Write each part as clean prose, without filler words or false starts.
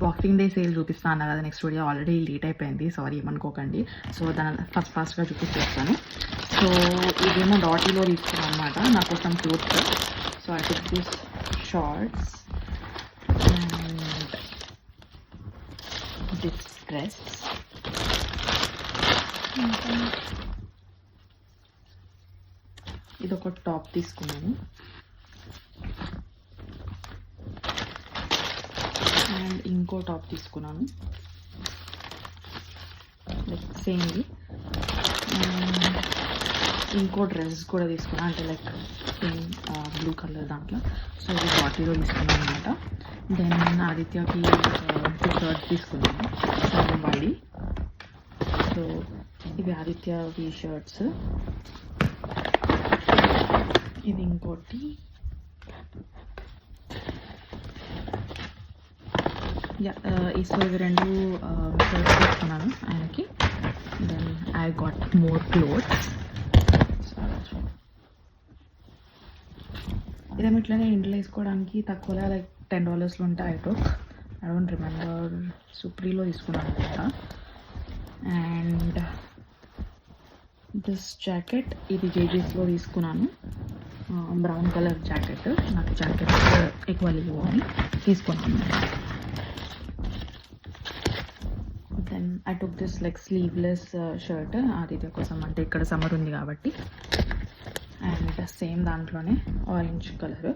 Boxing day sale చూపిస్తాను కదా next video, already late అయిపోయింది, సారీ ఏమనుకోకండి. సో దాని ఫాస్ట్గా చూపిస్తాను. సో ఇదేమో డాటీలో తీసుకున్నాను అనమాట నా కోసం clothes. So I took this shorts and this dress. ఇది ఒక టాప్ తీసుకున్నాను అండ్ ఇంకో టాప్ తీసుకున్నాను లైక్ సేమ్ది. ఇంకో డ్రెస్ కూడా తీసుకున్నాను అంటే లైక్ సేమ్ బ్లూ కలర్ దాంట్లో. సో ఇది బాటిలో తీసుకున్నాను అనమాట. దెన్ ఆదిత్యకి 2 షర్ట్స్ తీసుకున్నాను సగం వాడి. సో ఇవి ఆదిత్యవి షర్ట్స్. ఇది ఇంకోటి సో ఇవి 2 షర్ట్స్ తీసుకున్నాను ఆయనకి. Then I got more clothes. ఇదేమో ఇట్లనే ఇంట్లో వేసుకోవడానికి తక్కువలో లైక్ $10 ఉంటాయి. I don't remember. సుప్రీలో తీసుకున్నాను అనమాట. అండ్ దిస్ జాకెట్ ఇది జేజెస్లో తీసుకున్నాను, బ్రౌన్ కలర్ జాకెట్. నాకు జాకెట్ ఎక్కువ లేవు అని తీసుకున్నాను. Then I took this like sleeveless shirt Aditya కోసం, అంటే ఇక్కడ సమ్మర్ ఉంది కాబట్టి. అండ్ సేమ్ దాంట్లోనే ఆరెంజ్ కలర్.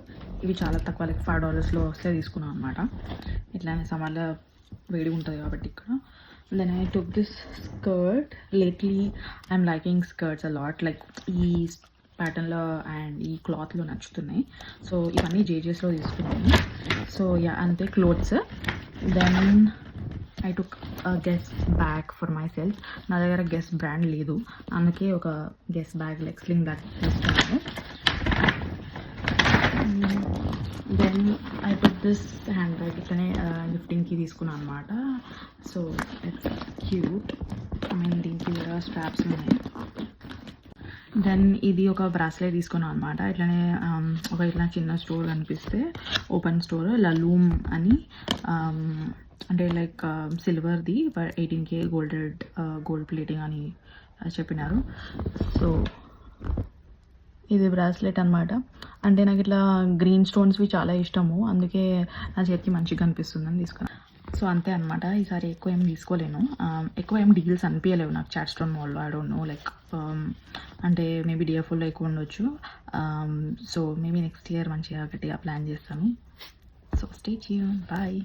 ఇవి చాలా తక్కువ లైక్ $5లో వస్తే తీసుకున్నాను అనమాట. ఇట్లానే సమ్మర్లో వేడి ఉంటుంది కాబట్టి ఇక్కడ. Then I took this skirt. Lately I'm liking skirts a lot, like ఈ ప్యాటర్న్లో అండ్ ఈ క్లాత్లో నచ్చుతున్నాయి. సో ఇవన్నీ జేజెస్లో తీసుకున్నాను. సో యా అంతే clothes. Then I took Guess bag for myself. నా దగ్గర గెస్ బ్రాండ్ లేదు, అందుకే ఒక Guess bag like sling bag తీసుకున్నాను. Then I took this handbag. ఇట్లనే గిఫ్టింగ్కి తీసుకున్నాను అనమాట. So it's cute. I mean దీనికి కూడా స్ట్రాప్స్ ఉన్నాయి. దెన్ ఇది ఒక బ్రాస్లెట్ తీసుకున్నాను అనమాట. ఇట్లానే ఒక ఇట్లా చిన్న స్టోర్ కనిపిస్తే ఓపెన్ స్టోర్ లలూమ్ అని, అంటే లైక్ సిల్వర్ది 18K గోల్డ్ ప్లేటింగ్ అని చెప్పినారు. సో ఇది బ్రాస్లెట్ అనమాట. అంటే నాకు ఇట్లా గ్రీన్ స్టోన్స్వి చాలా ఇష్టము, అందుకే నా చేతికి మంచిగా అనిపిస్తుందని తీసుకున్నాను. సో అంతే అనమాట. ఈసారి ఎక్కువ ఏం తీసుకోలేను, ఎక్కువ ఏం డీల్స్ అనిపించలేవు నాకు చాట్ స్టోన్ మాల్లో. ఐ డోంట్ నో లైక్ అంటే మేబీ డిఎఫ్ఓలో ఎక్కువ ఉండొచ్చు. సో మేబీ నెక్స్ట్ ఇయర్ మంచిగా గట్టిగా ప్లాన్ చేస్తాను. So stay tune. బాయ్.